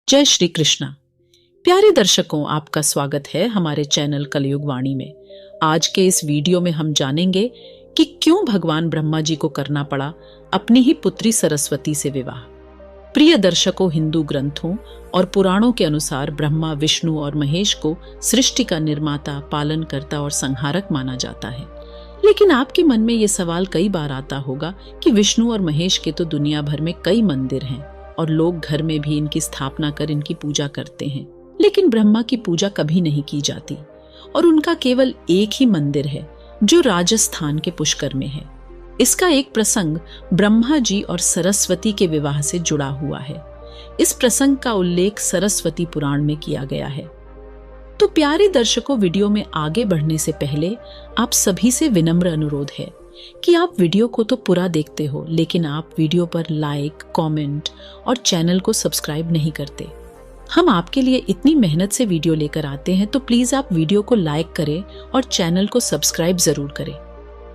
जय श्री कृष्णा। प्यारे दर्शकों, आपका स्वागत है हमारे चैनल कलयुग वाणी में। आज के इस वीडियो में हम जानेंगे कि क्यों भगवान ब्रह्मा जी को करना पड़ा अपनी ही पुत्री सरस्वती से विवाह। प्रिय दर्शकों, हिंदू ग्रंथों और पुराणों के अनुसार ब्रह्मा, विष्णु और महेश को सृष्टि का निर्माता, पालनकर्ता और संहारक माना जाता है। लेकिन आपके मन में ये सवाल कई बार आता होगा कि विष्णु और महेश के तो दुनिया भर में कई मंदिर हैं और लोग घर में भी इनकी स्थापना कर इनकी पूजा करते हैं, लेकिन ब्रह्मा की पूजा कभी नहीं की जाती और उनका केवल एक ही मंदिर है जो राजस्थान के पुष्कर में है। इसका एक प्रसंग ब्रह्मा जी और सरस्वती के विवाह से जुड़ा हुआ है। इस प्रसंग का उल्लेख सरस्वती पुराण में किया गया है। तो प्यारे दर्शकों, वीडियो में आगे बढ़ने से पहले आप सभी से विनम्र अनुरोध है कि आप वीडियो को तो पूरा देखते हो, लेकिन आप वीडियो पर लाइक, कमेंट और चैनल को सब्सक्राइब नहीं करते। हम आपके लिए इतनी मेहनत से वीडियो लेकर आते हैं, तो प्लीज आप वीडियो को लाइक करें और चैनल को सब्सक्राइब जरूर करें।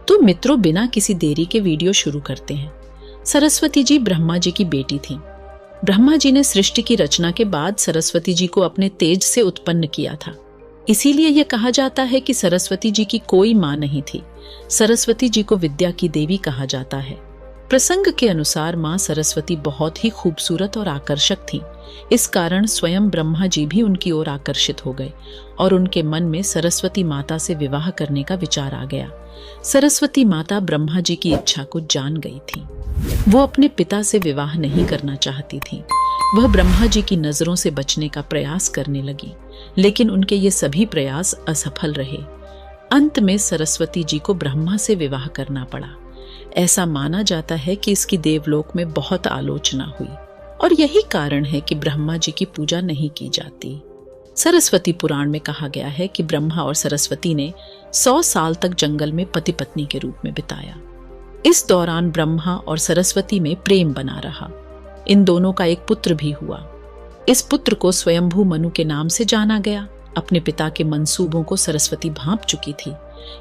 तो मित्रों, बिना किसी देरी के वीडियो शुरू करते हैं। सरस्वती जी ब्रह्मा जी की बेटी थी। ब्रह्मा जी ने सृष्टि की रचना के बाद सरस्वती जी को अपने तेज से उत्पन्न किया था। इसीलिए यह कहा जाता है कि सरस्वती जी की कोई मां नहीं थी। सरस्वती जी को विद्या की देवी कहा जाता है। प्रसंग के अनुसार मां सरस्वती बहुत ही खूबसूरत और आकर्षक थी। इस कारण स्वयं ब्रह्मा जी भी उनकी ओर आकर्षित हो गए और उनके मन में सरस्वती माता से विवाह करने का विचार आ गया। सरस्वती माता ब्रह्मा जी की इच्छा को जान गई थी। वो अपने पिता से विवाह नहीं करना चाहती थी। वह ब्रह्मा जी की नजरों से बचने का प्रयास करने लगी, लेकिन उनके ये सभी प्रयास असफल रहे। अंत में सरस्वती जी को ब्रह्मा से विवाह करना पड़ा। ऐसा माना जाता है कि इसकी देवलोक में बहुत आलोचना हुई और यही कारण है कि ब्रह्मा जी की पूजा नहीं की जाती। सरस्वती पुराण में कहा गया है कि ब्रह्मा और सरस्वती ने 100 साल तक जंगल में पति पत्नी के रूप में बिताया। इस दौरान ब्रह्मा और सरस्वती में प्रेम बना रहा। इन दोनों का एक पुत्र भी हुआ। इस पुत्र को स्वयंभू मनु के नाम से जाना गया। अपने पिता के मंसूबों को सरस्वती भांप चुकी थी।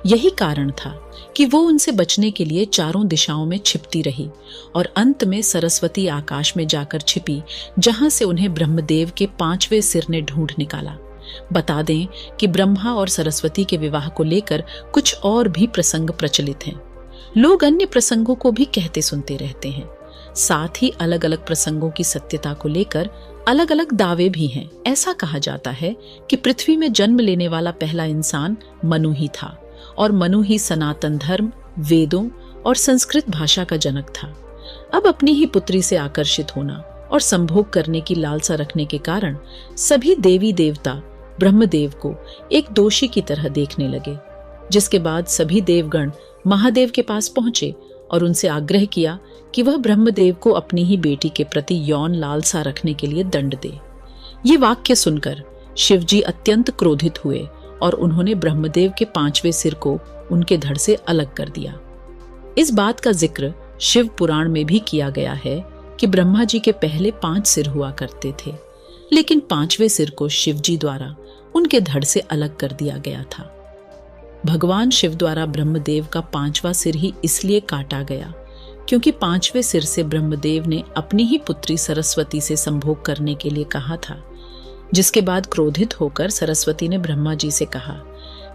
यही कारण था कि वो उनसे बचने के लिए चारों दिशाओं में छिपती रही और अंत में सरस्वती आकाश में जाकर छिपी, जहां से उन्हें ब्रह्मदेव के 5वें सिर ने ढूंढ निकाला। बता दें कि ब्रह्मा और सरस्वती के विवाह को लेकर कुछ और भी प्रसंग प्रचलित हैं। लोग अन्य प्रसंगों को भी कहते सुनते रहते हैं। साथ ही अलग अलग प्रसंगों की सत्यता को लेकर अलग अलग दावे भी हैं। ऐसा कहा जाता है कि पृथ्वी में जन्म लेने वाला पहला इंसान मनु ही था और मनु ही सनातन धर्म, वेदों और संस्कृत भाषा का जनक था। अब अपनी ही पुत्री से आकर्षित होना और संभोग करने की लालसा रखने के कारण सभी देवी देवता ब्रह्मदेव को एक दोषी की तरह देखने लगे, जिसके बाद सभी देवगण महादेव के पास पहुंचे और उनसे आग्रह किया कि वह ब्रह्मदेव को अपनी ही बेटी के प्रति यौन लालसा रखने के लिए दंड दे। ये वाक्य सुनकर शिवजी अत्यंत क्रोधित हुए और उन्होंने ब्रह्मदेव के 5वें सिर को उनके धड़ से अलग कर दिया। इस बात का जिक्र शिव पुराण में भी किया गया है कि ब्रह्मा जी के पहले 5 सिर हुआ करते थे, लेकिन 5वें सिर को शिवजी द्वारा उनके धड़ से अलग कर दिया गया था। भगवान शिव द्वारा ब्रह्मदेव का 5वां सिर ही इसलिए काटा गया क्योंकि 5वें सिर से ब्रह्मदेव ने अपनी ही पुत्री सरस्वती से संभोग करने के लिए कहा था, जिसके बाद क्रोधित होकर सरस्वती ने ब्रह्मा जी से कहा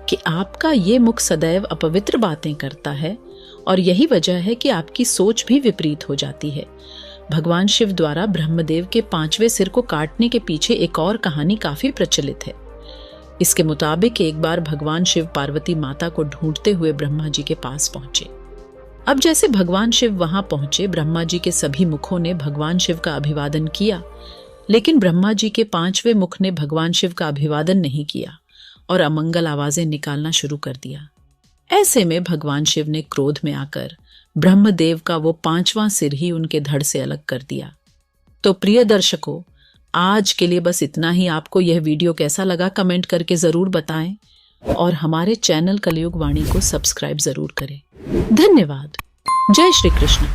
कि आपका ये मुख सदैव अपवित्र बातें करता है और यही वजह है कि आपकी सोच भी विपरीत हो जाती है। भगवान शिव द्वारा ब्रह्मदेव के 5वें सिर को काटने के पीछे एक और कहानी काफी प्रचलित है। इसके मुताबिक एक बार भगवान शिव पार्वती माता को ढूंढते हुए ब्रह्मा जी के पास पहुंचे। अब जैसे भगवान शिव वहां पहुंचे, ब्रह्मा जी के सभी मुखों ने भगवान शिव का अभिवादन किया, लेकिन ब्रह्मा जी के 5वें मुख ने भगवान शिव का अभिवादन नहीं किया और अमंगल आवाजें निकालना शुरू कर दिया। ऐसे में भगवान शिव ने क्रोध में आकर ब्रह्मदेव का वो 5वां सिर ही उनके धड़ से अलग कर दिया। तो प्रिय दर्शकों, आज के लिए बस इतना ही। आपको यह वीडियो कैसा लगा कमेंट करके जरूर बताएं और हमारे चैनल कलयुग वाणी को सब्सक्राइब जरूर करें। धन्यवाद। जय श्री कृष्ण।